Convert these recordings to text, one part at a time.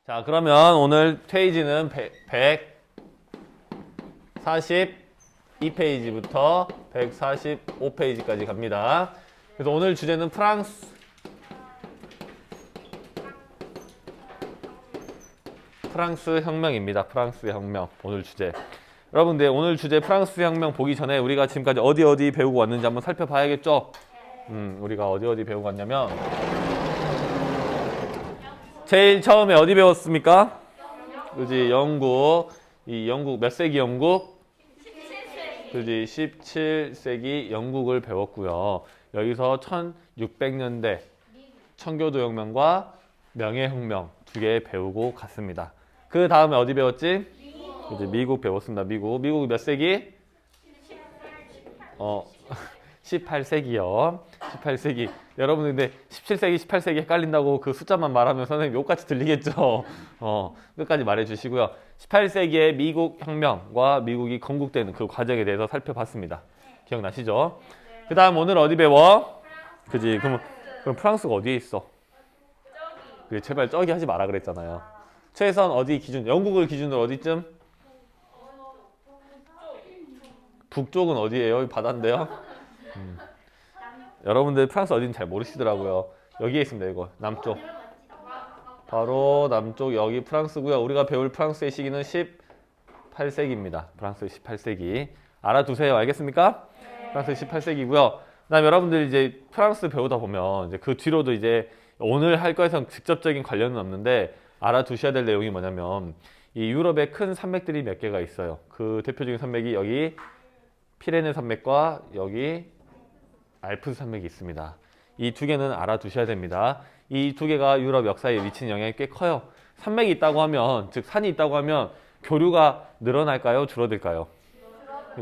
자, 그러면 오늘 페이지는 142페이지부터 145페이지까지 갑니다. 그래서 오늘 주제는 프랑스 혁명입니다. 프랑스 혁명, 오늘 주제. 여러분들, 오늘 주제 프랑스 혁명 보기 전에 우리가 지금까지 어디 배우고 왔는지 한번 살펴봐야겠죠? 우리가 어디 배우고 왔냐면, 제일 처음에 어디 배웠습니까? 그지, 영국. 이 영국, 몇 세기 영국? 17세기. 그지, 17세기 영국을 배웠고요. 여기서 1600년대 청교도혁명과 명예혁명 두 개 배우고 갔습니다. 그 다음에 어디 배웠지? 그지, 미국 배웠습니다. 미국 몇 세기? 18세기요. 18세기. 여러분 근데 17세기, 18세기 헷갈린다고 그 숫자만 말하면 선생님 욕같이 들리겠죠? 끝까지 말해주시고요. 18세기의 미국 혁명과 미국이 건국되는 그 과정에 대해서 살펴봤습니다. 기억나시죠? 그 다음 오늘 어디 배워? 그지? 그럼 프랑스가 어디에 있어? 그래, 제발 저기 하지 마라 그랬잖아요. 최선 어디 기준? 영국을 기준으로 어디쯤? 북쪽은 어디예요? 바다인데요? 여러분들 프랑스 어딘지 잘 모르시더라고요. 여기에 있습니다. 이거 남쪽. 바로 남쪽 여기 프랑스고요. 우리가 배울 프랑스의 시기는 18세기입니다. 프랑스 18세기. 알아두세요. 알겠습니까? 프랑스 18세기고요. 그다음 여러분들 이제 프랑스 배우다 보면 이제 그 뒤로도 이제 오늘 할 거에선 직접적인 관련은 없는데 알아두셔야 될 내용이 뭐냐면 이 유럽의 큰 산맥들이 몇 개가 있어요. 그 대표적인 산맥이 여기 피레네 산맥과 여기 알프스 산맥이 있습니다. 이 두 개는 알아두셔야 됩니다. 이 두 개가 유럽 역사에 미치는 영향이 꽤 커요. 산맥이 있다고 하면, 즉 산이 있다고 하면 교류가 늘어날까요? 줄어들까요?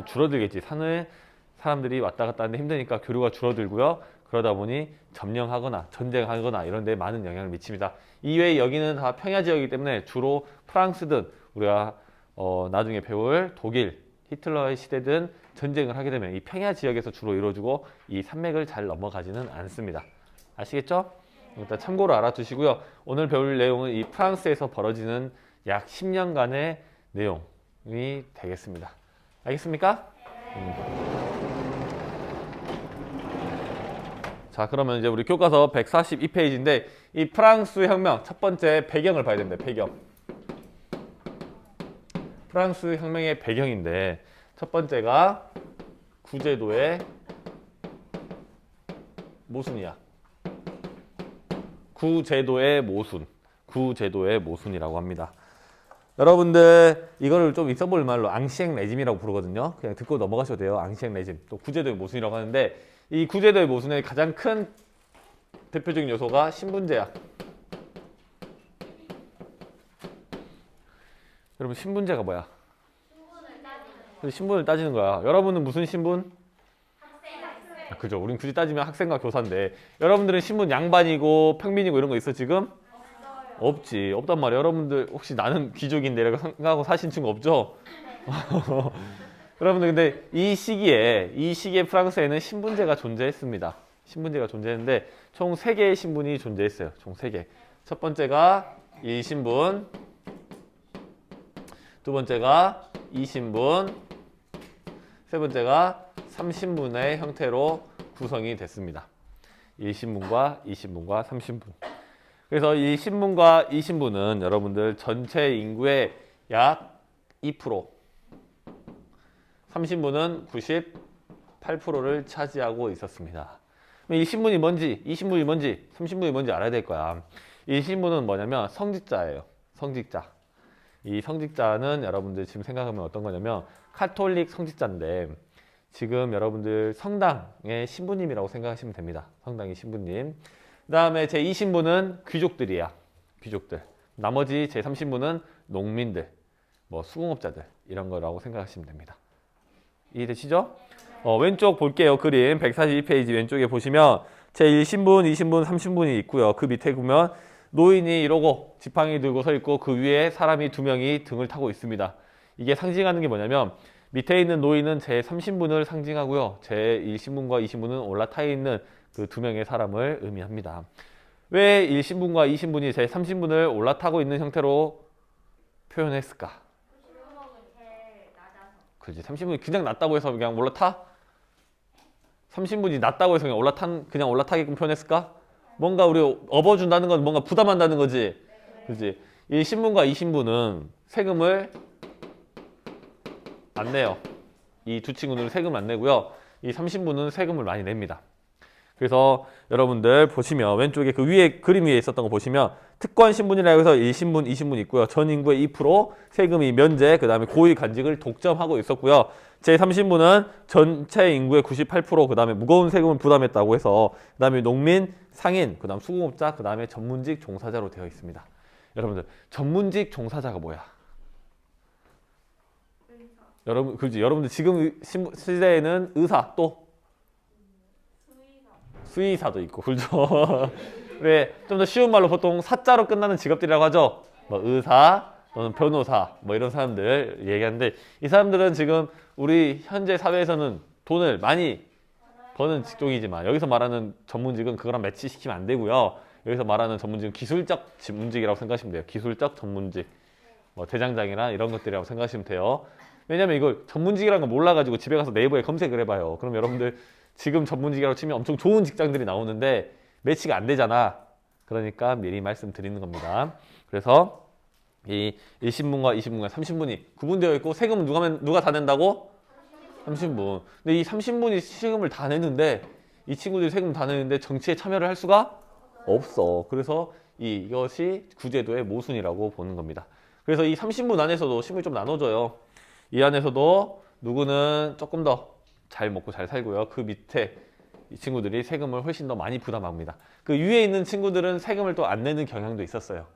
줄어들겠지. 산을 사람들이 왔다 갔다 하는데 힘드니까 교류가 줄어들고요. 그러다 보니 점령하거나 전쟁하거나 이런 데 많은 영향을 미칩니다. 이외에 여기는 다 평야 지역이기 때문에 주로 프랑스든 우리가 나중에 배울 독일, 히틀러의 시대든 전쟁을 하게 되면 이 평야 지역에서 주로 이루어지고 이 산맥을 잘 넘어가지는 않습니다. 아시겠죠? 일단 참고로 알아두시고요. 오늘 배울 내용은 이 프랑스에서 벌어지는 약 10년간의 내용이 되겠습니다. 알겠습니까? 자, 그러면 이제 우리 교과서 142페이지인데 이 프랑스 혁명 첫 번째 배경을 봐야 됩니다. 배경. 프랑스 혁명의 배경인데 첫 번째가 구제도의 모순이야. 구제도의 모순이라고 합니다. 여러분들 이거를 좀 있어볼 말로 앙시앵 레짐이라고 부르거든요. 그냥 듣고 넘어가셔도 돼요. 앙시앵 레짐. 또 구제도의 모순이라고 하는데 이 구제도의 모순의 가장 큰 대표적인 요소가 신분제야. 여러분 신분제가 뭐야? 신분을 따지는 거야. 여러분은 무슨 신분? 학생. 그죠. 우린 굳이 따지면 학생과 교사인데 여러분들은 신분 양반이고 평민이고 이런 거 있어 지금? 없지. 없단 말이야. 여러분들 혹시 나는 귀족인데 이라고 생각하고 사신 친구 없죠? 여러분들 근데 이 시기에 프랑스에는 신분제가 존재했습니다. 신분제가 존재했는데 총 3개의 신분이 존재했어요. 총 3개. 첫 번째가 1신분, 두 번째가 2신분, 세 번째가 3신분의 형태로 구성이 됐습니다. 1신분과 2신분과 3신분. 그래서 이 신분과 2신분은 여러분들 전체 인구의 약 2%, 3신분은 98%를 차지하고 있었습니다. 이 신분이 뭔지, 2신분이 뭔지, 3신분이 뭔지 알아야 될 거야. 이 신분은 뭐냐면 성직자예요. 성직자. 이 성직자는 여러분들 지금 생각하면 어떤 거냐면 카톨릭 성직자인데 지금 여러분들 성당의 신부님이라고 생각하시면 됩니다. 성당의 신부님. 그 다음에 제2신부는 귀족들이야. 귀족들. 나머지 제3신부는 농민들, 뭐 수공업자들 이런 거라고 생각하시면 됩니다. 이해되시죠? 왼쪽 볼게요. 그림 142페이지 왼쪽에 보시면 제1신분, 2신분, 3신분이 있고요. 그 밑에 보면 노인이 이러고 지팡이 들고 서 있고 그 위에 사람이 2명이 등을 타고 있습니다. 이게 상징하는 게 뭐냐면 밑에 있는 노인은 제3신분을 상징하고요. 제1신분과 2신분은 올라타 있는 그 2명의 사람을 의미합니다. 왜 1신분과 2신분이 제 3신분을 올라타고 있는 형태로 표현했을까? 그렇지. 3신분이 그냥 낮다고 해서 그냥 올라타? 3신분이 낮다고 해서 그냥 올라타게끔 표현했을까? 뭔가 우리 업어준다는 건 뭔가 부담한다는 거지. 그렇지. 1신분과 2신분은 세금을 안 내요. 이 두 친구는 세금을 안 내고요. 이 3신분은 세금을 많이 냅니다. 그래서 여러분들 보시면 왼쪽에 그 위에 그림 위에 있었던 거 보시면 특권 신분이라고 해서 1신분, 2신분 있고요. 전 인구의 2%, 세금이 면제, 그 다음에 고위 간직을 독점하고 있었고요. 제3신분은 전체 인구의 98%, 그 다음에 무거운 세금을 부담했다고 해서 그 다음에 농민, 상인, 그 다음 수공업자, 그 다음에 전문직 종사자로 되어 있습니다. 여러분들 전문직 종사자가 뭐야? 여러분, 그렇지. 여러분들 지금 시대에는 의사 또 수의사도 있고, 그렇죠? 왜 좀 더 쉬운 말로 보통 사자로 끝나는 직업들이라고 하죠. 뭐 의사 또는 변호사 뭐 이런 사람들 얘기하는데 이 사람들은 지금 우리 현재 사회에서는 돈을 많이 버는 직종이지만 여기서 말하는 전문직은 그거랑 매치시키면 안 되고요. 여기서 말하는 전문직은 기술적 전문직이라고 생각하시면 돼요. 기술적 전문직, 뭐 대장장이나 이런 것들이라고 생각하시면 돼요. 왜냐면 이걸 전문직이라는 걸 몰라가지고 집에 가서 네이버에 검색을 해봐요. 그럼 여러분들 지금 전문직이라고 치면 엄청 좋은 직장들이 나오는데 매치가 안 되잖아. 그러니까 미리 말씀드리는 겁니다. 그래서 이 1신분과 2신분과 3신분이 구분되어 있고 세금은 누가 다 낸다고? 3신분. 근데 이 3신분이 세금을 다 내는데 이 친구들이 세금 다 내는데 정치에 참여를 할 수가 없어. 그래서 이것이 구제도의 모순이라고 보는 겁니다. 그래서 이 3신분 안에서도 신분이 좀 나눠져요. 이 안에서도 누구는 조금 더 잘 먹고 잘 살고요. 그 밑에 이 친구들이 세금을 훨씬 더 많이 부담합니다. 그 위에 있는 친구들은 세금을 또 안 내는 경향도 있었어요.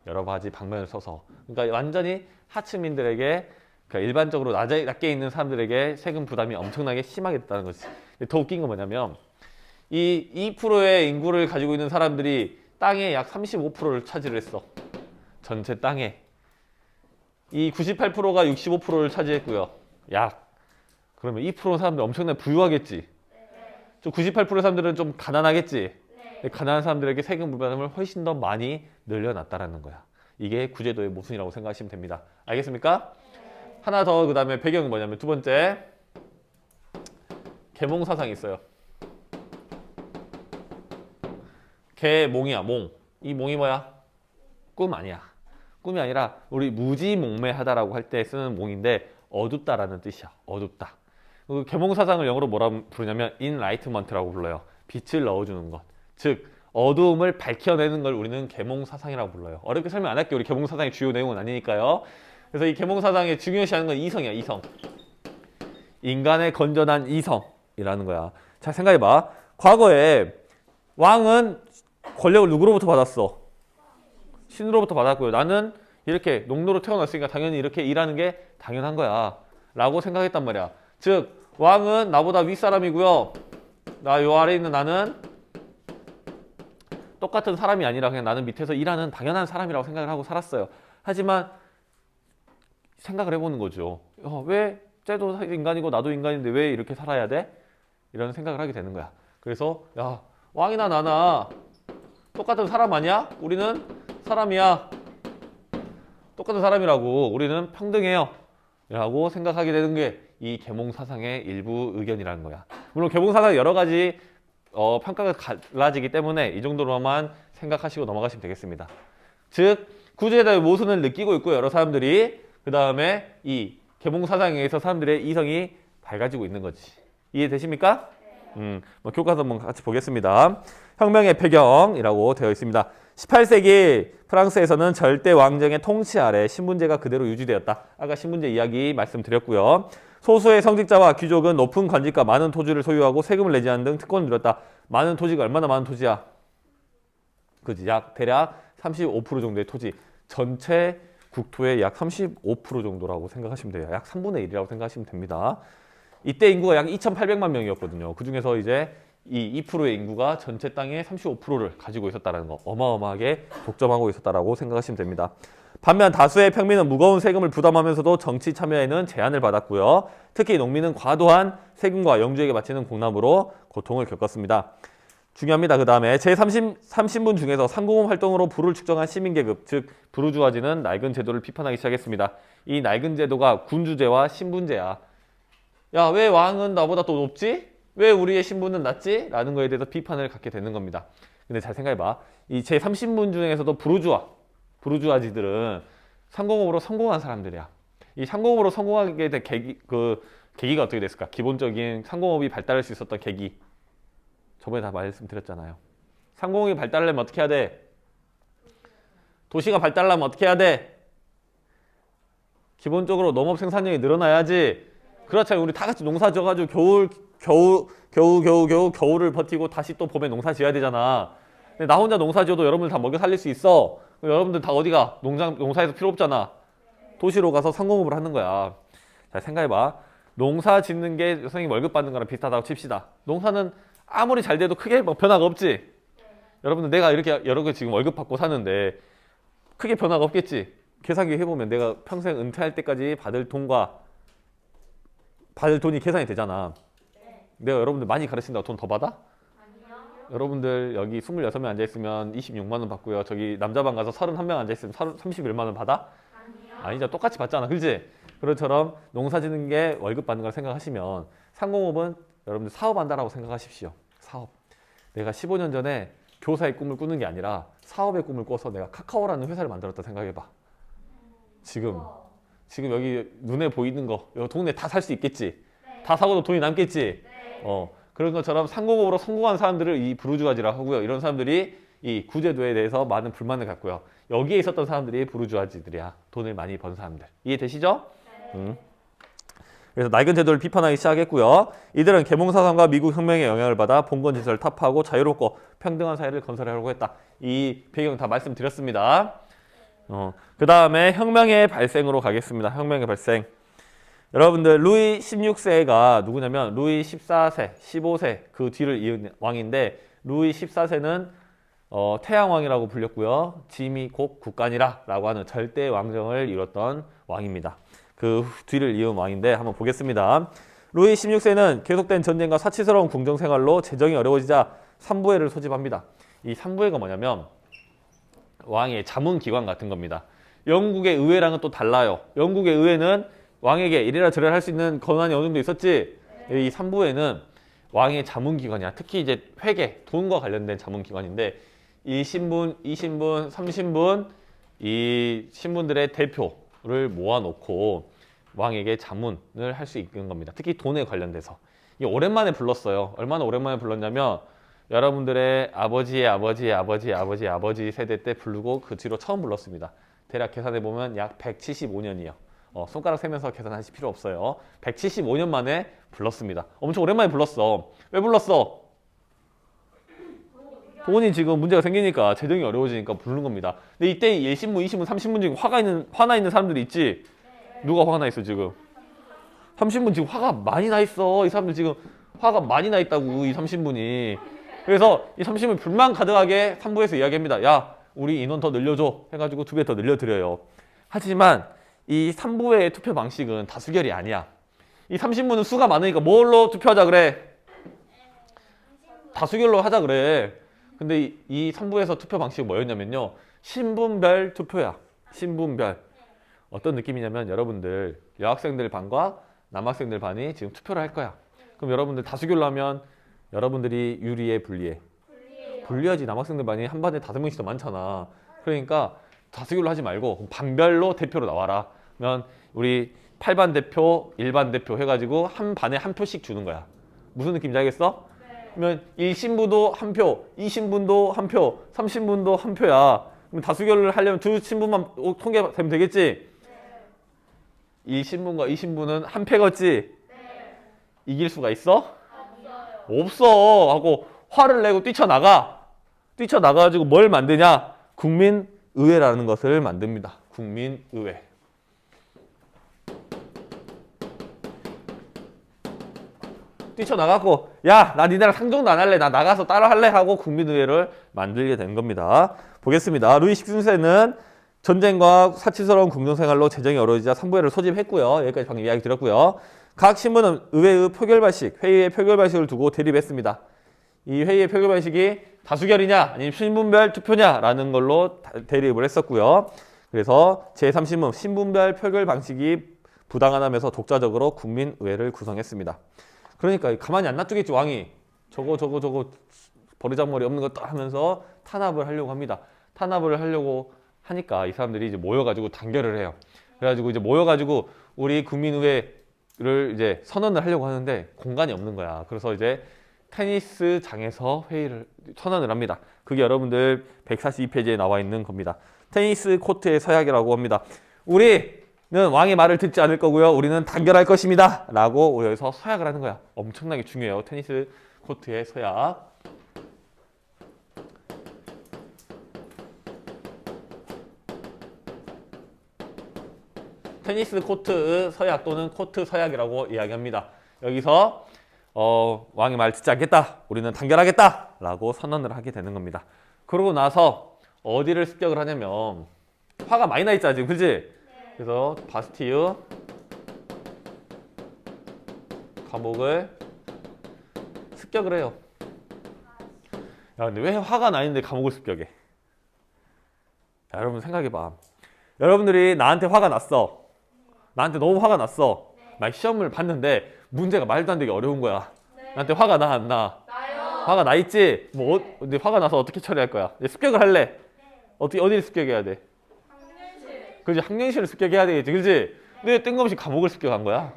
여러 가지 방면을 써서. 그러니까 완전히 하층민들에게, 그러니까 일반적으로 낮게 있는 사람들에게 세금 부담이 엄청나게 심하게 됐다는 거지. 더 웃긴 건 뭐냐면 이 2%의 인구를 가지고 있는 사람들이 땅의 약 35%를 차지를 했어. 전체 땅에. 이 98%가 65%를 차지했고요. 그러면 2% 사람들 엄청나게 부유하겠지. 좀 98%의 사람들은 좀 가난하겠지. 가난한 사람들에게 세금 부담을 훨씬 더 많이 늘려놨다라는 거야. 이게 구제도의 모순이라고 생각하시면 됩니다. 알겠습니까? 하나 더 그 다음에 배경은 뭐냐면 두 번째 계몽사상이 있어요. 계몽이야, 몽. 이 몽이 뭐야? 꿈 아니야. 꿈이 아니라 우리 무지몽매하다라고 할 때 쓰는 몽인데 어둡다라는 뜻이야. 어둡다. 그 계몽사상을 영어로 뭐라 부르냐면 enlightenment라고 불러요. 빛을 넣어주는 것. 즉 어두움을 밝혀내는 걸 우리는 계몽사상이라고 불러요. 어렵게 설명 안 할게요. 우리 계몽사상의 주요 내용은 아니니까요. 그래서 이 계몽사상의 중요시하는 건 이성이야. 이성. 인간의 건전한 이성이라는 거야. 자, 생각해봐. 과거에 왕은 권력을 누구로부터 받았어? 신으로부터 받았고요. 나는 이렇게 농노로 태어났으니까 당연히 이렇게 일하는 게 당연한 거야 라고 생각했단 말이야. 즉 왕은 나보다 윗사람이고요. 나 요 아래에 있는 나는 똑같은 사람이 아니라 그냥 나는 밑에서 일하는 당연한 사람이라고 생각을 하고 살았어요. 하지만 생각을 해보는 거죠. 왜 쟤도 인간이고 나도 인간인데 왜 이렇게 살아야 돼? 이런 생각을 하게 되는 거야. 그래서 야, 왕이나 나나 똑같은 사람 아니야? 우리는 사람이야. 똑같은 사람이라고. 우리는 평등해요. 라고 생각하게 되는 게 이 계몽사상의 일부 의견이라는 거야. 물론 계몽사상이 여러 가지 평가가 갈라지기 때문에 이 정도로만 생각하시고 넘어가시면 되겠습니다. 즉 구제도의 모순을 느끼고 있고 여러 사람들이 그 다음에 이 계몽사상에 의해서 사람들의 이성이 밝아지고 있는 거지. 이해되십니까? 교과서 한번 같이 보겠습니다. 혁명의 배경이라고 되어 있습니다. 18세기 프랑스에서는 절대 왕정의 통치 아래 신분제가 그대로 유지되었다. 아까 신분제 이야기 말씀드렸고요. 소수의 성직자와 귀족은 높은 관직과 많은 토지를 소유하고 세금을 내지 않는 등 특권을 누렸다. 많은 토지가 얼마나 많은 토지야? 그지? 대략 35% 정도의 토지. 전체 국토의 약 35% 정도라고 생각하시면 돼요. 약 3분의 1이라고 생각하시면 됩니다. 이때 인구가 약 2,800만 명이었거든요. 그 중에서 이제 이 2%의 인구가 전체 땅의 35%를 가지고 있었다는 거. 어마어마하게 독점하고 있었다라고 생각하시면 됩니다. 반면 다수의 평민은 무거운 세금을 부담하면서도 정치 참여에는 제한을 받았고요. 특히 농민은 과도한 세금과 영주에게 바치는 공납으로 고통을 겪었습니다. 중요합니다. 그 다음에 제30분 중에서 상공업 활동으로 부를 측정한 시민계급, 즉 부르주아지는 낡은 제도를 비판하기 시작했습니다. 이 낡은 제도가 군주제와 신분제야. 야, 왜 왕은 나보다 더 높지? 왜 우리의 신분은 낮지? 라는 거에 대해서 비판을 갖게 되는 겁니다. 근데 잘 생각해봐. 이 제30분 중에서도 부르주아지들은 상공업으로 성공한 사람들이야. 이 상공업으로 성공하게 된 계기가 어떻게 됐을까? 기본적인 상공업이 발달할 수 있었던 계기. 저번에 다 말씀드렸잖아요. 상공업이 발달하려면 어떻게 해야 돼? 도시가 발달하려면 어떻게 해야 돼? 기본적으로 농업 생산량이 늘어나야지. 그렇잖아요. 우리 다 같이 농사 지어가지고 겨울을 버티고 다시 또 봄에 농사 지어야 되잖아. 근데 나 혼자 농사 지어도 여러분들 다 먹여 살릴 수 있어. 여러분들 다 어디가? 농사에서 필요 없잖아. 도시로 가서 상공업을 하는 거야. 잘 생각해봐. 농사 짓는 게 선생님 월급 받는 거랑 비슷하다고 칩시다. 농사는 아무리 잘 돼도 크게 뭐 변화가 없지. 여러분들 내가 이렇게 여러 개 지금 월급 받고 사는데 크게 변화가 없겠지. 계산기 해보면 내가 평생 은퇴할 때까지 받을 돈이 계산이 되잖아. 내가 여러분들 많이 가르친다고 돈 더 받아? 여러분들 여기 26명 앉아있으면 26만 원 받고요. 저기 남자방 가서 31명 앉아있으면 31만 원 받아? 아니죠. 똑같이 받잖아. 그렇지? 그것처럼 농사 짓는 게 월급 받는 걸 생각하시면 상공업은 여러분들 사업한다라고 생각하십시오. 사업. 내가 15년 전에 교사의 꿈을 꾸는 게 아니라 사업의 꿈을 꿔서 내가 카카오라는 회사를 만들었다 생각해봐. 지금 여기 눈에 보이는 거 여기 동네 다 살 수 있겠지? 다 사고도 돈이 남겠지? 그런 것처럼 상공업으로 성공한 사람들을 이 부르주아지라고 하고요. 이런 사람들이 이 구제도에 대해서 많은 불만을 갖고요. 여기에 있었던 사람들이 부르주아지들이야. 돈을 많이 번 사람들. 이해되시죠? 그래서 낡은 제도를 비판하기 시작했고요. 이들은 계몽사상과 미국 혁명의 영향을 받아 봉건 질서를 타파하고 자유롭고 평등한 사회를 건설하려고 했다. 이 배경 다 말씀드렸습니다. 그 다음에 혁명의 발생으로 가겠습니다. 혁명의 발생. 여러분들 루이 16세가 누구냐면 루이 14세, 15세 그 뒤를 이은 왕인데 루이 14세는 태양왕이라고 불렸고요. 짐이 곧 국간이라 라고 하는 절대 왕정을 이뤘던 왕입니다. 그 뒤를 이은 왕인데 한번 보겠습니다. 루이 16세는 계속된 전쟁과 사치스러운 궁정생활로 재정이 어려워지자 삼부회를 소집합니다. 이 삼부회가 뭐냐면 왕의 자문기관 같은 겁니다. 영국의 의회랑은 또 달라요. 영국의 의회는 왕에게 이래라 저래라 할 수 있는 권한이 어느 정도 있었지. 이 삼부회는 왕의 자문기관이야. 특히 이제 회계, 돈과 관련된 자문기관인데 이 신분, 이 신분, 3신분 이 신분들의 대표를 모아놓고 왕에게 자문을 할 수 있는 겁니다. 특히 돈에 관련돼서. 이게 오랜만에 불렀어요. 얼마나 오랜만에 불렀냐면 여러분들의 아버지의 아버지의 아버지의 아버지의 아버지 세대 때 부르고 그 뒤로 처음 불렀습니다. 대략 계산해보면 약 175년이요. 손가락 세면서 계산하실 필요 없어요. 175년 만에 불렀습니다. 엄청 오랜만에 불렀어. 왜 불렀어? 돈이 지금 문제가 생기니까 재정이 어려워지니까 부르는 겁니다. 근데 이때 예신문, 이신문, 3신문 중에 화나 있는 사람들이 있지? 누가 화가 나 있어 지금? 3신분 지금 화가 많이 나 있어. 이 사람들 지금 화가 많이 나 있다고 이 3신분이. 그래서 이 3신분 불만 가득하게 3부에서 이야기합니다. 야 우리 인원 더 늘려줘 해가지고 2배 더 늘려드려요. 하지만 이 3부의 투표 방식은 다수결이 아니야. 이 3신분은 수가 많으니까 뭘로 투표하자 그래? 다수결로 하자 그래. 근데 이 3부에서 투표 방식이 뭐였냐면요. 신분별 투표야. 신분별. 어떤 느낌이냐면 여러분들 여학생들 반과 남학생들 반이 지금 투표를 할 거야. 그럼 여러분들 다수결로 하면 여러분들이 유리해 불리해? 불리하지. 남학생들 반이 한 반에 5명씩 더 많잖아. 그러니까 다수결로 하지 말고 반별로 대표로 나와라. 그러면 우리 8반 대표, 1반 대표 해가지고 한 반에 한 표씩 주는 거야. 무슨 느낌인지 알겠어? 그러면 1신부도 한 표, 2신분도 한 표, 3신분도 한 표야. 그럼 다수결을 하려면 2신분만 통계되면 되겠지? 1신분과 2신분은 한 패겠지? 이길 수가 있어? 없어 하고 화를 내고 뛰쳐나가가지고 뭘 만드냐? 국민의회라는 것을 만듭니다. 국민의회. 뛰쳐나가고 야 나 니네랑 상종도 안 할래. 나 나가서 따라 할래 하고 국민의회를 만들게 된 겁니다. 보겠습니다. 루이 14세는 전쟁과 사치스러운 궁정생활로 재정이 어려워지자 삼부회를 소집했고요. 여기까지 방금 이야기 드렸고요. 각 신분은 의회의 표결 발식, 회의의 표결 발식을 두고 대립했습니다. 이 회의의 표결 방식이 다수결이냐 아니면 신분별 투표냐라는 걸로 대립을 했었고요. 그래서 제30문 신분별 표결 방식이 부당하다면서 독자적으로 국민의회를 구성했습니다. 그러니까 가만히 안 놔두겠지 왕이. 저거 버르장머리 없는 거 하면서 탄압을 하려고 합니다. 탄압을 하려고 하니까 이 사람들이 이제 모여가지고 단결을 해요. 그래가지고 이제 모여가지고 우리 국민의회를 이제 선언을 하려고 하는데 공간이 없는 거야. 그래서 이제 테니스장에서 회의를 선언을 합니다. 그게 여러분들 142페이지에 나와 있는 겁니다. 테니스 코트의 서약이라고 합니다. 우리는 왕의 말을 듣지 않을 거고요. 우리는 단결할 것입니다. 라고 여기서 서약을 하는 거야. 엄청나게 중요해요. 테니스 코트의 서약. 테니스 코트 서약 또는 코트 서약이라고 이야기합니다. 여기서 왕의 말 듣지 않겠다. 우리는 단결하겠다. 라고 선언을 하게 되는 겁니다. 그러고 나서 어디를 습격을 하냐면 화가 많이 나 있잖아 지금, 그지? 네. 그래서 바스티유 감옥을 습격을 해요. 야, 근데 왜 화가 나 있는데 감옥을 습격해? 야, 여러분 생각해봐. 여러분들이 나한테 화가 났어. 나한테 너무 화가 났어. 막 시험을 봤는데 문제가 말도 안 되게 어려운 거야. 나한테 화가 나, 안 나? 나요. 화가 나 있지? 근데 화가 나서 어떻게 처리할 거야? 이제 습격을 할래? 어디를 습격해야 돼? 학년실. 그지, 학년실을 습격해야 되겠지, 그지? 근데 뜬금없이 감옥을 습격한 거야.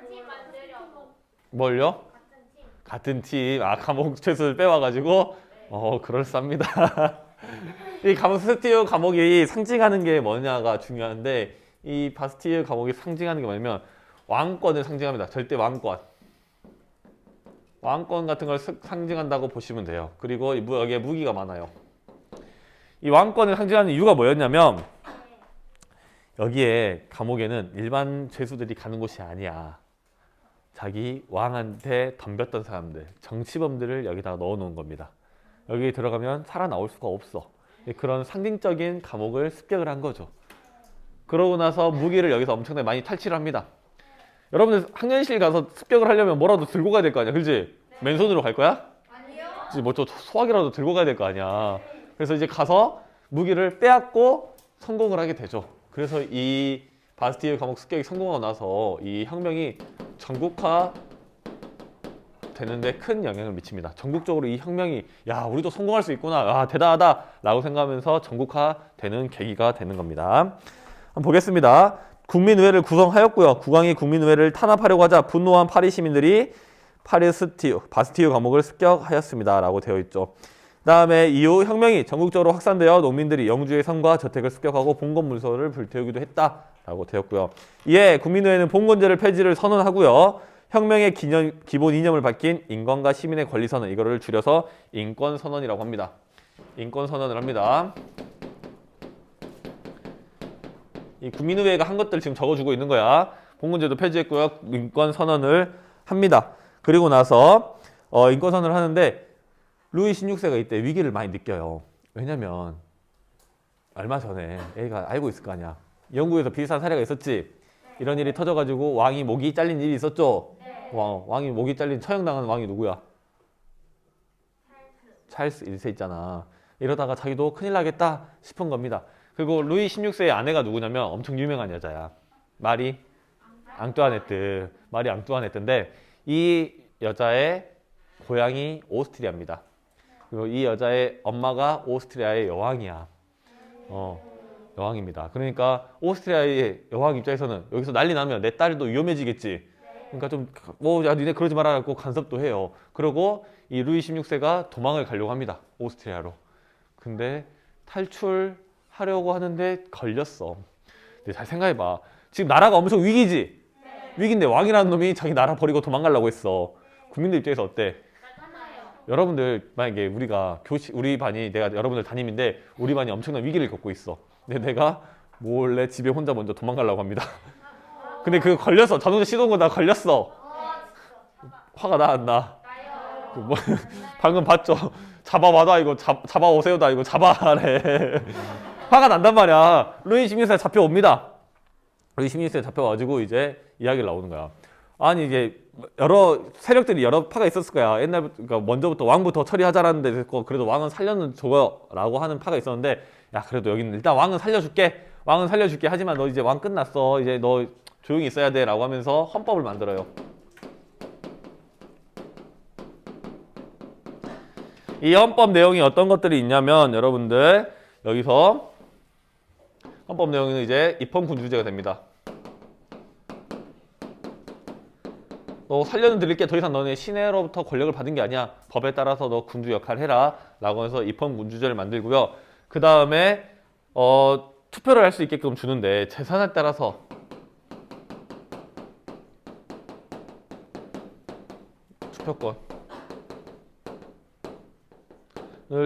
팀 만들려고. 뭘요? 같은 팀. 아, 감옥 최수를 빼와가지고. 그럴싸합니다. 이 바스티유 감옥이 상징하는 게 뭐냐가 중요한데, 이 바스티유 감옥이 상징하는 게 뭐냐면 왕권을 상징합니다. 절대 왕권. 왕권 같은 걸 상징한다고 보시면 돼요. 그리고 여기에 무기가 많아요. 이 왕권을 상징하는 이유가 뭐였냐면 여기에 감옥에는 일반 죄수들이 가는 곳이 아니야. 자기 왕한테 덤볐던 사람들, 정치범들을 여기다가 넣어놓은 겁니다. 여기 들어가면 살아나올 수가 없어. 그런 상징적인 감옥을 습격을 한 거죠. 그러고 나서 무기를 여기서 엄청나게 많이 탈취를 합니다. 여러분들 학년실 가서 습격을 하려면 뭐라도 들고 가야 될 거 아니야, 그렇지? 맨손으로 갈 거야? 아니요. 뭐 저 소화기라도 들고 가야 될 거 아니야. 그래서 이제 가서 무기를 빼앗고 성공을 하게 되죠. 그래서 이 바스티유 감옥 습격이 성공하고 나서 이 혁명이 전국화 되는데 큰 영향을 미칩니다. 전국적으로 이 혁명이 야, 우리도 성공할 수 있구나, 아, 대단하다 라고 생각하면서 전국화되는 계기가 되는 겁니다. 한번 보겠습니다. 국민의회를 구성하였고요. 국왕이 국민의회를 탄압하려고 하자 분노한 파리 시민들이 바스티유 감옥을 습격하였습니다. 라고 되어 있죠. 그 다음에 이후 혁명이 전국적으로 확산되어 농민들이 영주의 성과 저택을 습격하고 봉건 문서를 불태우기도 했다라고 되었고요. 이에 국민의회는 봉건제를 폐지를 선언하고요. 혁명의 기본 이념을 밝힌 인권과 시민의 권리 선언, 이거를 줄여서 인권 선언이라고 합니다. 인권 선언을 합니다. 이 국민의회가 한 것들 지금 적어주고 있는 거야. 봉건제도 폐지했고요. 인권 선언을 합니다. 그리고 나서 인권 선언을 하는데 루이 16세가 이때 위기를 많이 느껴요. 왜냐면 얼마 전에 애가 알고 있을 거 아니야. 영국에서 비슷한 사례가 있었지. 이런 일이 터져가지고 왕이 목이 잘린 일이 있었죠. 왕이 목이 잘린 처형당한 왕이 누구야? 찰스 1세 있잖아. 이러다가 자기도 큰일 나겠다 싶은 겁니다. 그리고 루이 16세의 아내가 누구냐면 엄청 유명한 여자야. 마리 앙뚜아네트인데 이 여자의 고향이 오스트리아입니다. 그리고 이 여자의 엄마가 오스트리아의 여왕이야. 여왕입니다. 그러니까 오스트리아의 여왕 입장에서는 여기서 난리 나면 내 딸도 위험해지겠지. 그러니까 좀 야, 니네 그러지 말아라고 간섭도 해요. 그리고 이 루이 16세가 도망을 가려고 합니다. 오스트리아로. 근데 탈출하려고 하는데 걸렸어. 근데 잘 생각해봐. 지금 나라가 엄청 위기지? 위기인데 왕이라는 놈이 자기 나라 버리고 도망가려고 했어. 국민들 입장에서 어때? 여러분들 만약에 우리 반이 내가 여러분들 담임인데 우리 반이 엄청난 위기를 겪고 있어. 근데 내가 몰래 집에 혼자 먼저 도망가려고 합니다. 근데 그거 걸렸어. 자동차 시동 거다 걸렸어. 화가 나, 안 나? 방금 봤죠? 잡아와다 이거 잡아오세요다 이거 잡아래. 화가 난단 말이야. 루이 16세 잡혀옵니다. 루이 16세 잡혀와가지고 이제 이야기를 나오는 거야. 아니 이게 여러 세력들이 여러 파가 있었을 거야. 옛날부터 그러니까 먼저부터 왕부터 처리하자라는데 됐고 그래도 왕은 살려는 줘라고 하는 파가 있었는데 야 그래도 여기는 일단 왕은 살려줄게. 왕은 살려줄게. 하지만 너 이제 왕 끝났어. 이제 너 조용히 있어야 돼라고 하면서 헌법을 만들어요. 이 헌법 내용이 어떤 것들이 있냐면 여러분들 여기서 헌법 내용은 이제 입헌군주제가 됩니다. 너 살려는 드릴게. 더 이상 너네 시내로부터 권력을 받은 게 아니야. 법에 따라서 너 군주 역할 해라 라고 해서 입헌군주제를 만들고요. 그 다음에 투표를 할 수 있게끔 주는데 재산에 따라서 투표권을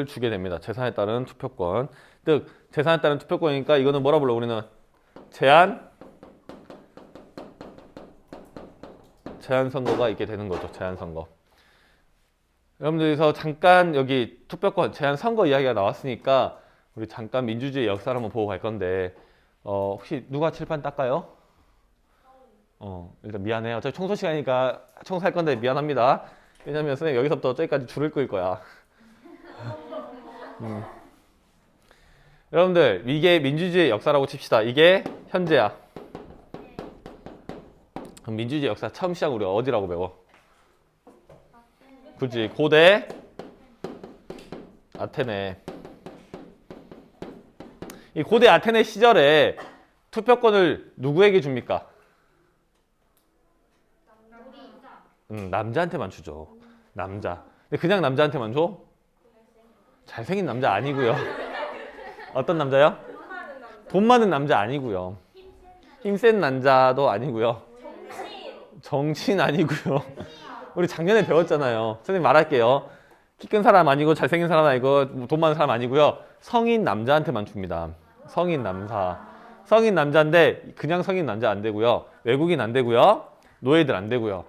주게 됩니다. 재산에 따른 투표권. 즉 재산에 따른 투표권이니까 이거는 뭐라 불러 우리는 제한 선거가 있게 되는 거죠. 제한 선거. 여러분들께서 잠깐 여기 투표권 제한 선거 이야기가 나왔으니까 우리 잠깐 민주주의 역사를 한번 보고 갈 건데 혹시 누가 칠판 닦아요? 일단 미안해요. 어차피 청소 시간이니까 청소할 건데 미안합니다. 왜냐면 선생님 여기서부터 저기까지 줄을 끌 거야. 여러분들 이게 민주주의 역사라고 칩시다. 이게 현재야. 그럼 민주주의 역사 처음 시작 우리가 어디라고 배워? 그치 고대 아테네. 이 고대 아테네 시절에 투표권을 누구에게 줍니까? 남자한테만 주죠. 남자. 근데 그냥 남자한테만 줘? 잘생긴 남자 아니고요. 어떤 남자요? 돈 많은 남자 아니고요. 힘센 남자도 아니고요. 정치인 아니고요. 우리 작년에 배웠잖아요. 선생님 말할게요. 키 큰 사람 아니고 잘생긴 사람 아니고 돈 많은 사람 아니고요. 성인 남자한테만 줍니다. 성인 남사. 성인 남자인데 그냥 성인 남자 안 되고요. 외국인 안 되고요. 노예들 안 되고요.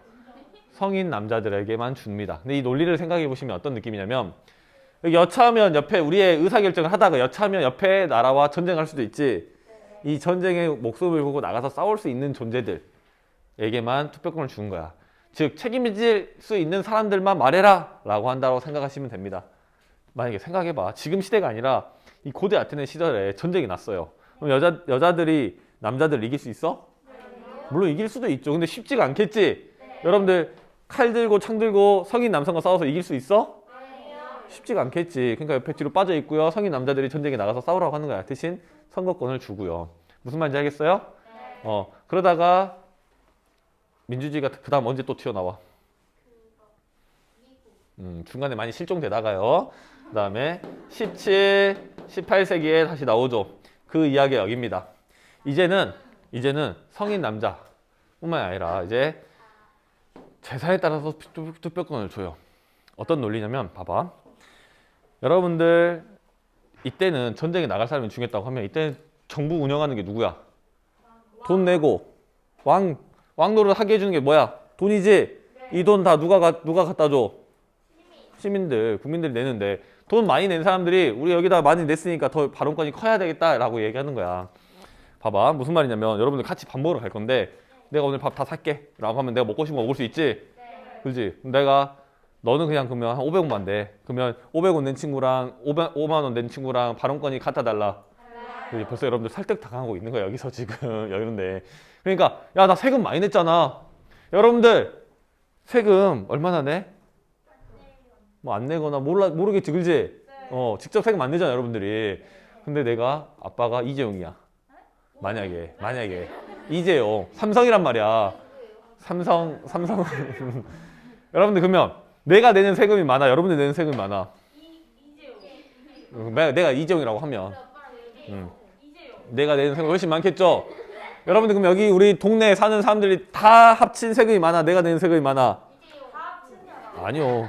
성인 남자들에게만 줍니다. 근데 이 논리를 생각해 보시면 어떤 느낌이냐면 여기 여차하면 옆에 우리의 의사결정을 하다가 여차하면 옆에 나라와 전쟁할 수도 있지. 이 전쟁의 목숨을 걸고 나가서 싸울 수 있는 존재들에게만 투표권을 주는 거야. 즉 책임질 수 있는 사람들만 말해라 라고 한다고 생각하시면 됩니다. 만약에 생각해봐. 지금 시대가 아니라 이 고대 아테네 시절에 전쟁이 났어요. 그럼 여자들이 남자들을 이길 수 있어? 물론 이길 수도 있죠. 근데 쉽지가 않겠지? 여러분들 칼 들고 창 들고 성인 남성과 싸워서 이길 수 있어? 쉽지가 않겠지. 그러니까 옆에 뒤로 빠져 있고요. 성인 남자들이 전쟁에 나가서 싸우라고 하는 거야. 대신 선거권을 주고요. 무슨 말인지 알겠어요? 그러다가 민주주의가 그 다음 언제 또 튀어나와? 중간에 많이 실종되다가요. 그 다음에 17, 18세기에 다시 나오죠. 그 이야기가 여기입니다. 이제는 성인 남자 뿐만 아니라 이제 재산에 따라서 투표권을 줘요. 어떤 논리냐면 봐봐. 여러분들 이때는 전쟁에 나갈 사람이 중요했다고 하면 이때는 정부 운영하는 게 누구야? 돈 내고 왕노릇 하게 해주는 게 뭐야? 돈이지? 이 돈 다 누가 갖다 줘? 시민들, 국민들이 내는데 돈 많이 낸 사람들이 우리 여기다 많이 냈으니까 더 발언권이 커야 되겠다라고 얘기하는 거야. 봐봐. 무슨 말이냐면 여러분들 같이 밥 먹으러 갈 건데 내가 오늘 밥 다 살게 라고 하면 내가 먹고 싶은 거 먹을 수 있지? 그렇지? 너는 그냥 그러면 한 500원만 돼. 그러면 500원 낸 친구랑 5만 원 낸 친구랑 발언권이 갖다 달라. 벌써 여러분들 설득 당하고 있는 거야 여기서 지금 이런데. 그러니까 야 나 세금 많이 냈잖아. 여러분들 세금 얼마나 내? 뭐 안 내거나 모르겠지, 그렇지? 직접 세금 안 내잖아 여러분들이. 근데 내가 아빠가 이재용이야. 만약에 이재용 삼성이란 말이야. 삼성 여러분들 그러면 내가 내는 세금이 많아, 여러분들 내는 세금이 많아? 내가 이재용이라고 하면 내가 내는 세금이 훨씬 많겠죠? 여러분들 그럼 여기 우리 동네에 사는 사람들이 다 합친 세금이 많아, 내가 내는 세금이 많아? 아니요.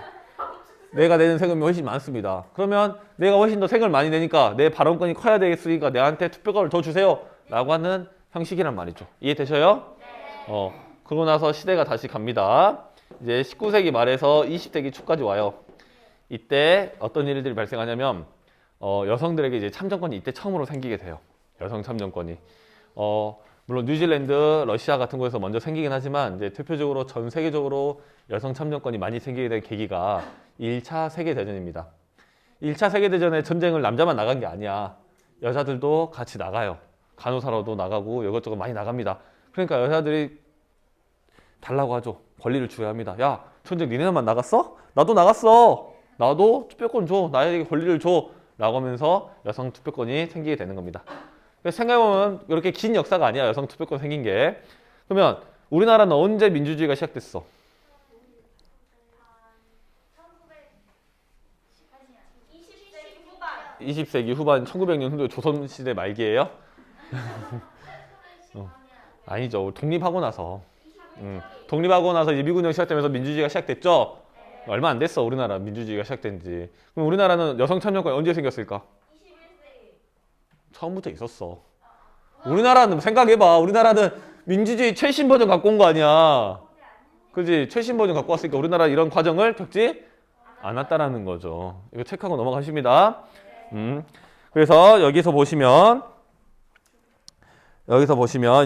내가 내는 세금이 훨씬 많습니다. 그러면 내가 훨씬 더 세금을 많이 내니까 내 발언권이 커야 되겠으니까 내한테 투표권을 더 주세요 라고 하는 형식이란 말이죠. 이해되셔요? 그러고 나서 시대가 다시 갑니다. 이제 19세기 말에서 20세기 초까지 와요. 이때 어떤 일들이 발생하냐면 여성들에게 이제 참정권이 이때 처음으로 생기게 돼요. 여성 참정권이. 물론 뉴질랜드, 러시아 같은 곳에서 먼저 생기긴 하지만 이제 대표적으로 전 세계적으로 여성 참정권이 많이 생기게 된 계기가 1차 세계대전입니다. 1차 세계대전에 전쟁을 남자만 나간 게 아니야. 여자들도 같이 나가요. 간호사로도 나가고 이것저것 많이 나갑니다. 그러니까 여자들이 달라고 하죠. 권리를 주어야 합니다. 야, 전쟁 니네만 나갔어? 나도 나갔어. 나도 투표권 줘. 나에게 권리를 줘. 라고 하면서 여성 투표권이 생기게 되는 겁니다. 생각해보면 이렇게 긴 역사가 아니야. 여성 투표권 생긴 게. 그러면 우리나라는 언제 민주주의가 시작됐어? 20세기 후반 1900년 후도 조선시대 말기예요? 아니죠. 독립하고 나서. 독립하고 나서 이제 미군령 시작되면서 민주주의가 시작됐죠? 얼마 안 됐어. 우리나라 민주주의가 시작된 지. 그럼 우리나라는 여성 참여권이 언제 생겼을까? 21세기. 처음부터 있었어. 우리나라는 생각해봐. 우리나라는 민주주의 최신 버전 갖고 온 거 아니야. 그지? 최신 버전 갖고 왔으니까 우리나라 이런 과정을 겪지 않았다라는 거죠. 이거 체크하고 넘어가십니다. 그래서 여기서 보시면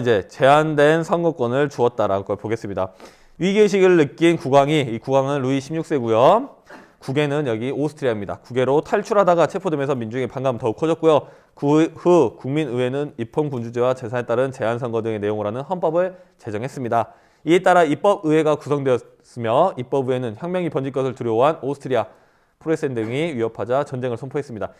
이제 제한된 선거권을 주었다라고 보겠습니다. 위기의식을 느낀 국왕이, 이 국왕은 루이 16세고요. 국외는 여기 오스트리아입니다. 국외로 탈출하다가 체포되면서 민중의 반감은 더욱 커졌고요. 그 후 국민의회는 입헌군주제와 재산에 따른 제한선거 등의 내용을 하는 헌법을 제정했습니다. 이에 따라 입법의회가 구성되었으며 입법의회는 혁명이 번질 것을 두려워한 오스트리아, 프로테스탄 등이 위협하자 전쟁을 선포했습니다.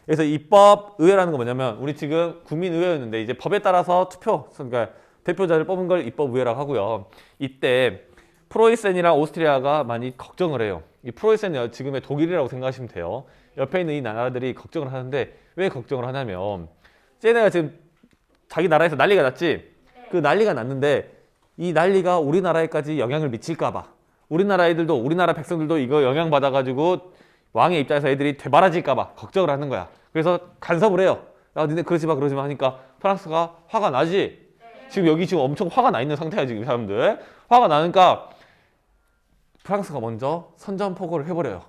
그래서 입법의회라는 건 뭐냐면 우리 지금 국민의회였는데 이제 법에 따라서 그러니까 대표자를 뽑은 걸 입법의회라고 하고요. 이때 프로이센이랑 오스트리아가 많이 걱정을 해요. 이 프로이센은 지금의 독일이라고 생각하시면 돼요. 옆에 있는 이 나라들이 걱정을 하는데 왜 걱정을 하냐면 쟤네가 지금 자기 나라에서 난리가 났지? 그 난리가 났는데 이 난리가 우리나라에까지 영향을 미칠까 봐. 우리나라 애들도 우리나라 백성들도 이거 영향받아가지고 왕의 입장에서 애들이 되바라질까 봐 걱정을 하는 거야. 그래서 간섭을 해요. 야, 니네 그러지 마 하니까 프랑스가 화가 나지? 지금 여기 지금 엄청 화가 나 있는 상태야, 지금 사람들. 화가 나니까 프랑스가 먼저 선전포고를 해버려요.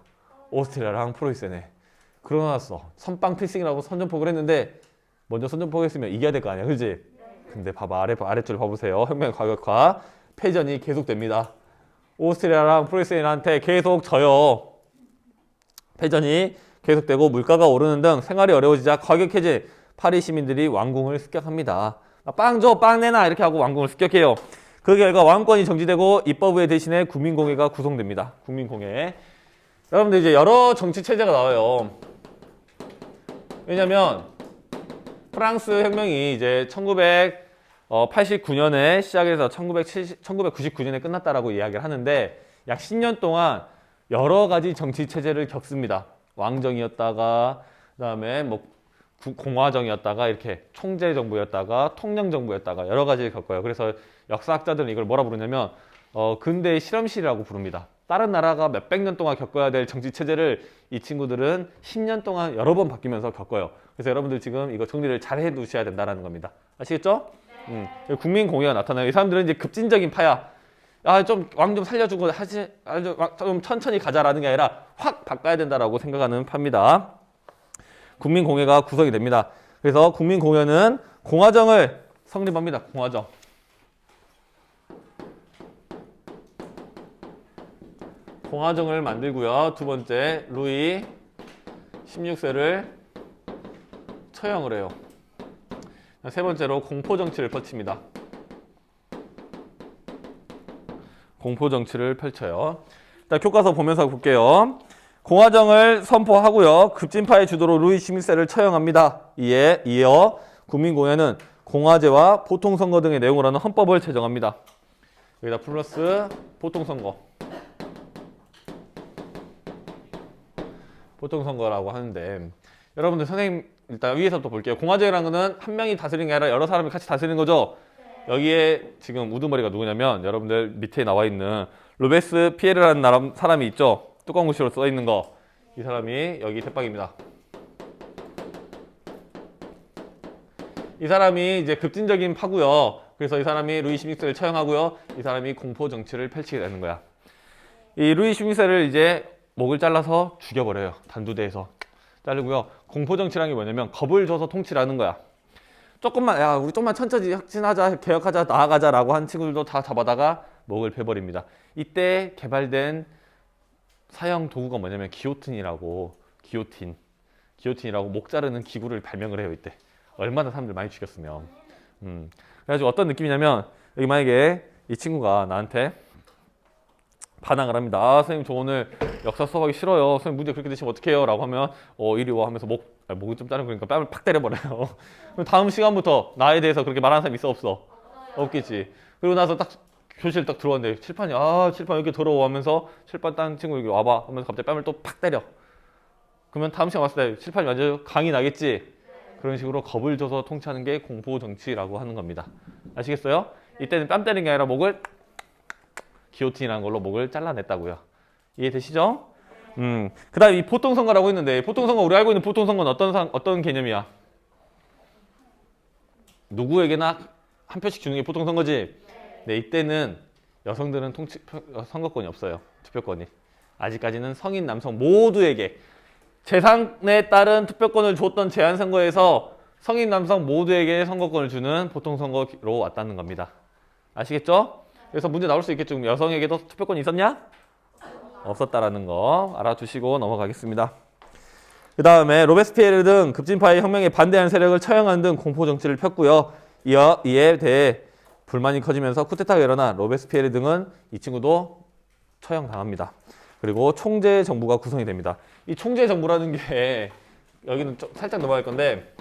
오스트리아랑 프로이센에. 그러고 났어. 선빵 필승이라고 선전포고를 했는데 먼저 선전포고 했으면 이겨야 될 거 아니야, 그지? 근데 봐봐, 아래줄 봐보세요. 혁명의 과격화. 패전이 계속됩니다. 오스트리아랑 프로이센한테 계속 져요. 패전이 계속되고 물가가 오르는 등 생활이 어려워지자 과격해진 파리 시민들이 왕궁을 습격합니다. 빵 줘, 빵 내놔 이렇게 하고 왕궁을 습격해요. 그 결과 왕권이 정지되고 입법의회 대신에 국민공회가 구성됩니다. 국민공회. 여러분들 이제 여러 정치 체제가 나와요. 왜냐면 프랑스 혁명이 이제 1989년에 시작해서 1999년에 끝났다라고 이야기를 하는데 약 10년 동안 여러 가지 정치 체제를 겪습니다. 왕정이었다가 그다음에 뭐 공화정이었다가 이렇게 총재 정부였다가 통령 정부였다가 여러 가지를 겪어요. 그래서 역사학자들은 이걸 뭐라 부르냐면 근대의 실험실이라고 부릅니다. 다른 나라가 몇백 년 동안 겪어야 될 정치 체제를 이 친구들은 10년 동안 여러 번 바뀌면서 겪어요. 그래서 여러분들 지금 이거 정리를 잘 해두셔야 된다는 겁니다. 아시겠죠? 국민공회가 나타나요. 이 사람들은 이제 급진적인 파야. 좀 왕 좀 살려주고 좀 천천히 가자라는 게 아니라 확 바꿔야 된다라고 생각하는 파입니다. 국민공회가 구성이 됩니다. 그래서 국민공회는 공화정을 성립합니다. 공화정. 공화정을 만들고요. 두 번째, 루이 16세를 처형을 해요. 세 번째로 공포정치를 펼칩니다. 공포정치를 펼쳐요. 일단 교과서 보면서 볼게요. 공화정을 선포하고요. 급진파의 주도로 루이 16세를 처형합니다. 이어 국민공회는 공화제와 보통선거 등의 내용을 하는 헌법을 제정합니다. 여기다 플러스 보통선거. 보통선거라고 하는데 여러분들 선생님 일단 위에서부터 볼게요. 공화제라는 거는 한 명이 다스리는 게 아니라 여러 사람이 같이 다스리는 거죠. 여기에 지금 우두머리가 누구냐면 여러분들 밑에 나와 있는 로베스 피에르라는 사람이 있죠. 뚜껑 글씨로 써 있는 거. 이 사람이 여기 대빵입니다. 이 사람이 이제 급진적인 파고요. 그래서 이 사람이 루이 16세를 처형하고요. 이 사람이 공포 정치를 펼치게 되는 거야. 이 루이 16세를 이제 목을 잘라서 죽여버려요. 단두대에서 자르고요. 공포 정치라는 게 뭐냐면 겁을 줘서 통치를 하는 거야. 조금만 야 우리 좀만 천천히 혁신하자 개혁하자 나아가자라고 한 친구들도 다 잡아다가 목을 베버립니다. 이때 개발된 사형 도구가 뭐냐면 기요틴이라고 목 자르는 기구를 발명을 해요. 이때 얼마나 사람들 많이 죽였으면. 그래가지고 어떤 느낌이냐면 여기 만약에 이 친구가 나한테 반항을 합니다. 아 선생님 저 오늘 역사 수업하기 싫어요. 선생님 문제 그렇게 내시면 어떡해요? 라고 하면 이리 와 하면서 목이 좀 자른 거니까 뺨을 팍 때려버려요. 그럼 다음 시간부터 나에 대해서 그렇게 말하는 사람 있어 없어? 없겠지. 그리고 나서 딱 교실 딱 들어왔는데 칠판이 칠판 왜 이렇게 더러워 하면서 칠판 딴 친구 여기 와봐 하면서 갑자기 뺨을 또 팍 때려. 그러면 다음 시간 왔을 때 칠판이 완전 강이 나겠지? 그런 식으로 겁을 줘서 통치하는 게 공포정치라고 하는 겁니다. 아시겠어요? 이때는 뺨 때리는 게 아니라 목을 기요틴이라는 걸로 목을 잘라냈다고요. 이해되시죠? 그 다음에 이 보통선거라고 했는데 보통선거 우리 알고 있는 보통선거는 어떤 개념이야? 누구에게나 한 표씩 주는 게 보통선거지? 네, 이때는 여성들은 선거권이 없어요. 투표권이. 아직까지는 성인 남성 모두에게 재산에 따른 투표권을 줬던 제한선거에서 성인 남성 모두에게 선거권을 주는 보통선거로 왔다는 겁니다. 아시겠죠? 그래서 문제 나올 수 있겠죠. 여성에게도 투표권이 있었냐? 없었다라는 거 알아두시고 넘어가겠습니다. 그 다음에 로베스피에르 등 급진파의 혁명에 반대하는 세력을 처형하는 등 공포정치를 폈고요. 이에 대해 불만이 커지면서 쿠데타가 일어나 로베스피에르 등은 이 친구도 처형당합니다. 그리고 총재 정부가 구성이 됩니다. 이 총재 정부라는 게 여기는 좀 살짝 넘어갈 건데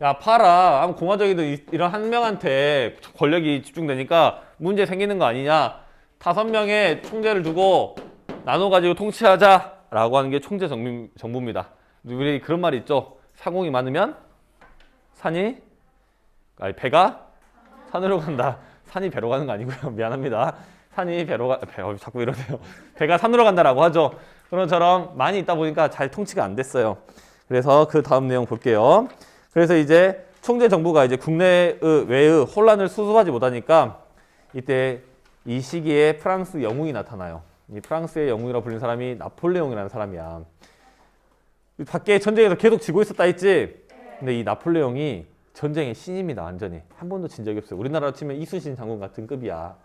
야 봐라 공화정이든 이런 한 명한테 권력이 집중되니까 문제 생기는 거 아니냐. 5명의 총재를 두고 나눠가지고 통치하자 라고 하는 게 총재 정부입니다. 우리 그런 말이 있죠. 상공이 많으면 배가 산으로 간다. 산이 배로 가는 거 아니고요. 미안합니다. 산이 자꾸 이러네요. 배가 산으로 간다라고 하죠. 그런 것처럼 많이 있다 보니까 잘 통치가 안 됐어요. 그래서 그 다음 내용 볼게요. 그래서 이제 총재 정부가 이제 국내의 외의 혼란을 수습하지 못하니까 이때 이 시기에 프랑스 영웅이 나타나요. 이 프랑스의 영웅이라고 불리는 사람이 나폴레옹이라는 사람이야. 밖에 전쟁에서 계속 지고 있었다 했지. 근데 이 나폴레옹이 전쟁의 신입니다. 완전히 한 번도 진 적이 없어요. 우리나라로 치면 이순신 장군 같은 급이야.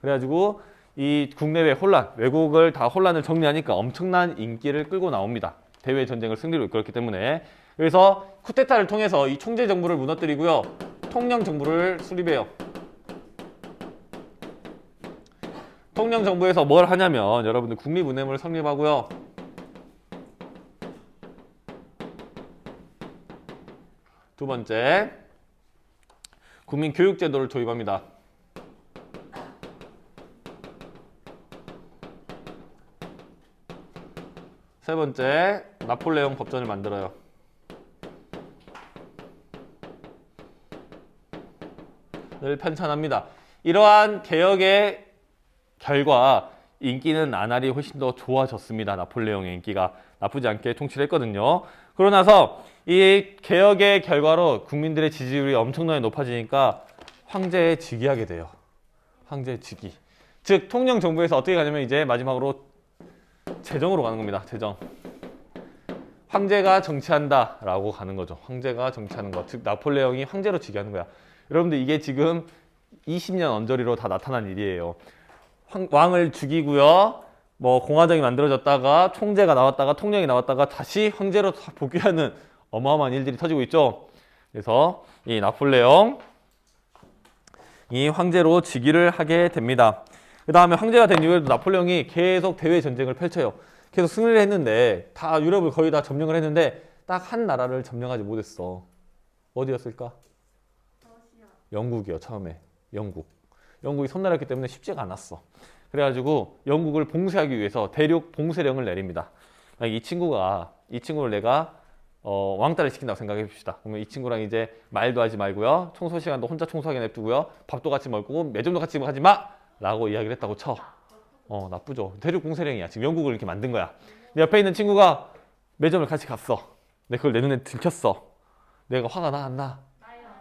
그래가지고 이 국내외 혼란, 외국을 다 혼란을 정리하니까 엄청난 인기를 끌고 나옵니다. 대외 전쟁을 승리로 이끌었기 때문에. 그래서 쿠데타를 통해서 이 총재 정부를 무너뜨리고요. 통령 정부를 수립해요. 통령 정부에서 뭘 하냐면 여러분들 국립은행을 성립하고요. 두 번째, 국민교육제도를 도입합니다. 세 번째, 나폴레옹 법전을 만들어요. 를 편찬합니다. 이러한 개혁의 결과 인기는 나날이 훨씬 더 좋아졌습니다. 나폴레옹의 인기가 나쁘지 않게 통치를 했거든요. 그러고 나서 이 개혁의 결과로 국민들의 지지율이 엄청나게 높아지니까 황제에 즉위하게 돼요. 황제에 즉위. 즉 통령 정부에서 어떻게 가냐면 이제 마지막으로 재정으로 가는 겁니다. 재정. 황제가 정치한다 라고 가는 거죠. 황제가 정치하는 것. 즉 나폴레옹이 황제로 즉위하는 거야. 여러분들 이게 지금 20년 언저리로 다 나타난 일이에요. 왕을 죽이고요. 뭐 공화정이 만들어졌다가 총재가 나왔다가 통령이 나왔다가 다시 황제로 복귀하는 어마어마한 일들이 터지고 있죠. 그래서 이 나폴레옹 이 황제로 즉위를 하게 됩니다. 그 다음에 황제가 된 이후에도 나폴레옹이 계속 대외 전쟁을 펼쳐요. 계속 승리를 했는데 다 유럽을 거의 다 점령을 했는데 딱 한 나라를 점령하지 못했어. 어디였을까? 영국이요. 처음에 영국이 손나라였기 때문에 쉽지가 않았어. 그래가지고 영국을 봉쇄하기 위해서 대륙 봉쇄령을 내립니다. 이 친구를 내가 왕따를 시킨다고 생각해 봅시다. 그러면 이 친구랑 이제 말도 하지 말고요. 청소 시간도 혼자 청소하게 냅두고요. 밥도 같이 먹고 매점도 같이 하지 마! 라고 이야기를 했다고 쳐. 나쁘죠. 대륙 봉쇄령이야. 지금 영국을 이렇게 만든 거야. 내 옆에 있는 친구가 매점을 같이 갔어. 근데 그걸 내 눈에 들켰어. 내가 화가 나 안 나?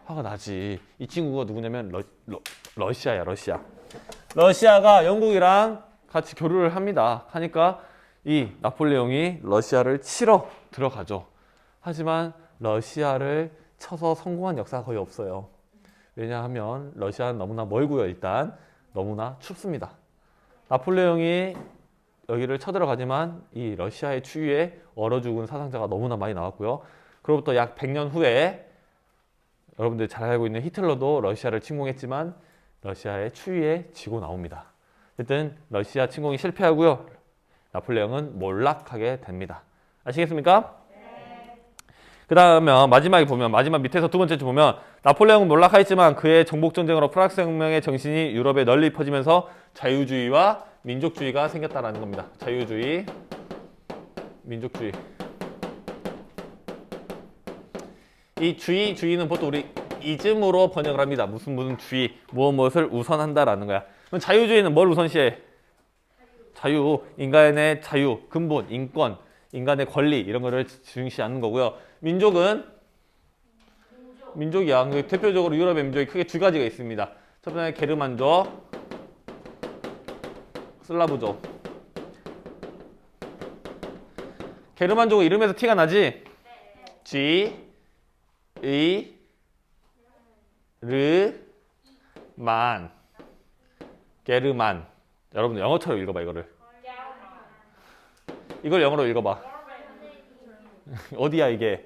화가 나지. 이 친구가 누구냐면 러시아야. 러시아가 영국이랑 같이 교류를 합니다. 하니까 이 나폴레옹이 러시아를 치러 들어가죠. 하지만 러시아를 쳐서 성공한 역사가 거의 없어요. 왜냐하면 러시아는 너무나 멀고요. 일단 너무나 춥습니다. 나폴레옹이 여기를 쳐들어가지만 이 러시아의 추위에 얼어 죽은 사상자가 너무나 많이 나왔고요. 그로부터 약 100년 후에 여러분들 잘 알고 있는 히틀러도 러시아를 침공했지만 러시아의 추위에 지고 나옵니다. 어쨌든 러시아 침공이 실패하고요. 나폴레옹은 몰락하게 됩니다. 아시겠습니까? 네. 그 다음에 마지막에 보면 마지막 밑에서 두 번째 줄 보면 나폴레옹은 몰락하였지만 그의 정복전쟁으로 프랑스 혁명의 정신이 유럽에 널리 퍼지면서 자유주의와 민족주의가 생겼다라는 겁니다. 자유주의, 민족주의. 이 주의는 보통 우리 이즘으로 번역을 합니다. 무슨 주의, 무엇을 우선한다라는 거야. 그럼 자유주의는 뭘 우선시해? 자유, 인간의 자유, 근본, 인권, 인간의 권리 이런 거를 중시하는 거고요. 민족이야. 대표적으로 유럽의 민족이 크게 두 가지가 있습니다. 첫 번째 게르만족, 슬라브족. 게르만족은 이름에서 티가 나지? G, E, 르, 만. 게르만. 여러분 영어처럼 읽어봐 이거를. 이걸 영어로 읽어봐. 어디야 이게?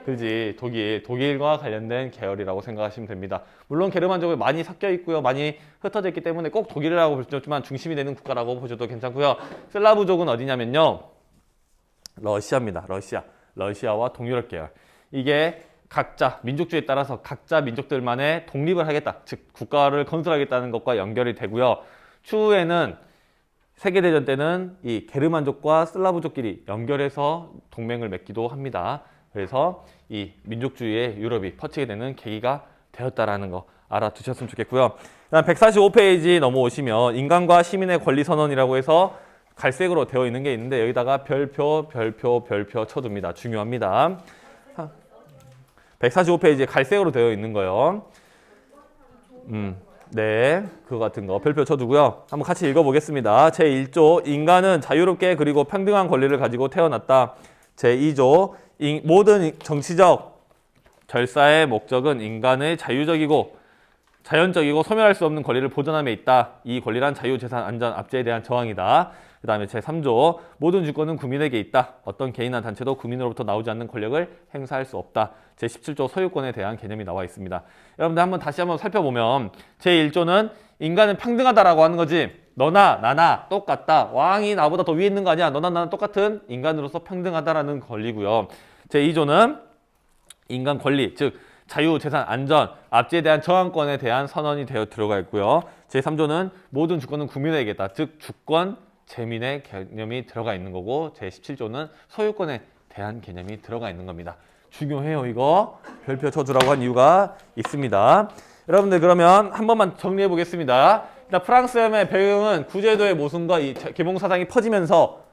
그지? 독일과 관련된 계열이라고 생각하시면 됩니다. 물론 게르만족이 많이 섞여 있고요. 많이 흩어져 있기 때문에 꼭 독일이라고 볼 수는 없지만 중심이 되는 국가라고 보셔도 괜찮고요. 슬라브족은 어디냐면요. 러시아입니다. 러시아와 동유럽 계열. 이게 각자 민족주의에 따라서 각자 민족들만의 독립을 하겠다. 즉 국가를 건설하겠다는 것과 연결이 되고요. 추후에는 세계대전 때는 이 게르만족과 슬라브족끼리 연결해서 동맹을 맺기도 합니다. 그래서 이 민족주의의 유럽이 퍼지게 되는 계기가 되었다라는 거 알아두셨으면 좋겠고요. 그다음 145페이지 넘어오시면 인간과 시민의 권리 선언이라고 해서 갈색으로 되어 있는 게 있는데 여기다가 별표 쳐둡니다. 중요합니다. 145페이지에 갈색으로 되어 있는 거요. 네, 그거 같은 거 별표 쳐두고요. 한번 같이 읽어보겠습니다. 제1조 인간은 자유롭게 그리고 평등한 권리를 가지고 태어났다. 제2조 모든 정치적 절사의 목적은 인간의 자유적이고 자연적이고 소멸할 수 없는 권리를 보존함에 있다. 이 권리란 자유, 재산, 안전, 압제에 대한 저항이다. 그 다음에 제3조 모든 주권은 국민에게 있다. 어떤 개인이나 단체도 국민으로부터 나오지 않는 권력을 행사할 수 없다. 제17조 소유권에 대한 개념이 나와 있습니다. 여러분들 다시 한번 살펴보면 제1조는 인간은 평등하다라고 하는 거지. 너나 나나 똑같다. 왕이 나보다 더 위에 있는 거 아니야. 너나 나나 똑같은 인간으로서 평등하다라는 권리고요. 제2조는 인간 권리, 즉 자유, 재산, 안전, 압제에 대한 저항권에 대한 선언이 되어 들어가 있고요. 제3조는 모든 주권은 국민에게 있다. 즉 주권, 재민의 개념이 들어가 있는 거고 제17조는 소유권에 대한 개념이 들어가 있는 겁니다. 중요해요. 이거 별표 쳐주라고 한 이유가 있습니다. 여러분들 그러면 한 번만 정리해 보겠습니다. 일단 프랑스 혁명의 배경은 구제도의 모순과 이 계몽사상이 퍼지면서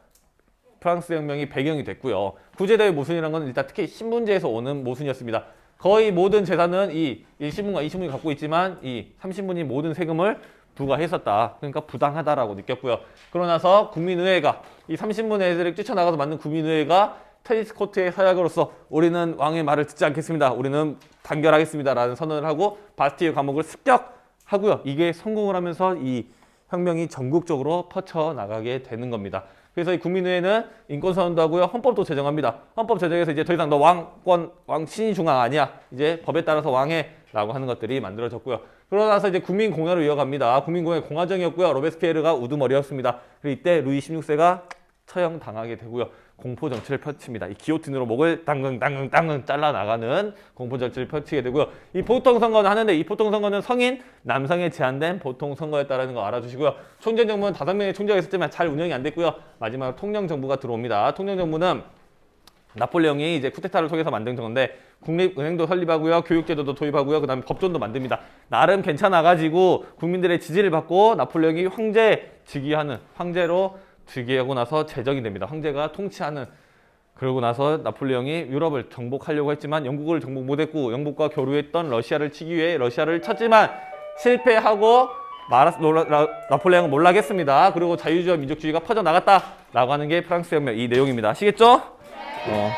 프랑스 혁명이 배경이 됐고요. 구제도의 모순이라는 건 일단 특히 신분제에서 오는 모순이었습니다. 거의 모든 재산은 이 1신분과 2신분이 갖고 있지만 이 3신분이 모든 세금을 부과했었다. 그러니까 부당하다라고 느꼈고요. 그러고 나서 국민의회가 이 3신분의 애들을 뛰쳐나가서 만든 국민의회가 테니스 코트의 서약으로서 우리는 왕의 말을 듣지 않겠습니다. 우리는 단결하겠습니다. 라는 선언을 하고 바스티유 감옥을 습격하고요. 이게 성공을 하면서 이 혁명이 전국적으로 퍼쳐나가게 되는 겁니다. 그래서 이 국민의회는 인권선언도 하고요. 헌법도 제정합니다. 헌법 제정에서 이제 더 이상 너 왕신이 중앙 아니야. 이제 법에 따라서 왕해 라고 하는 것들이 만들어졌고요. 그러고 나서 이제 국민공화로 이어갑니다. 국민공화 공화정이었고요. 로베스피에르가 우두머리였습니다. 그리고 이때 루이 16세가 처형당하게 되고요. 공포정치를 펼칩니다. 이 기요틴으로 목을 당근 잘라나가는 공포정치를 펼치게 되고요. 이 보통선거는 하는데 이 보통선거는 성인, 남성에 제한된 보통선거였다는 거 알아주시고요. 총재정부는 5명의 총재가 있었지만 잘 운영이 안 됐고요. 마지막으로 통령정부가 들어옵니다. 통령정부는 나폴레옹이 이제 쿠데타를 통해서 만든 건데 국립은행도 설립하고요. 교육제도도 도입하고요. 그 다음에 법전도 만듭니다. 나름 괜찮아가지고 국민들의 지지를 받고 나폴레옹이 황제로 즉위하고 나서 제정이 됩니다. 황제가 통치하는. 그러고 나서 나폴레옹이 유럽을 정복하려고 했지만 영국을 정복 못했고 영국과 교류했던 러시아를 치기 위해 러시아를 쳤지만 실패하고 나폴레옹은 몰락했습니다. 그리고 자유주의와 민족주의가 퍼져나갔다라고 하는 게 프랑스 혁명 이 내용입니다. 아시겠죠? 네.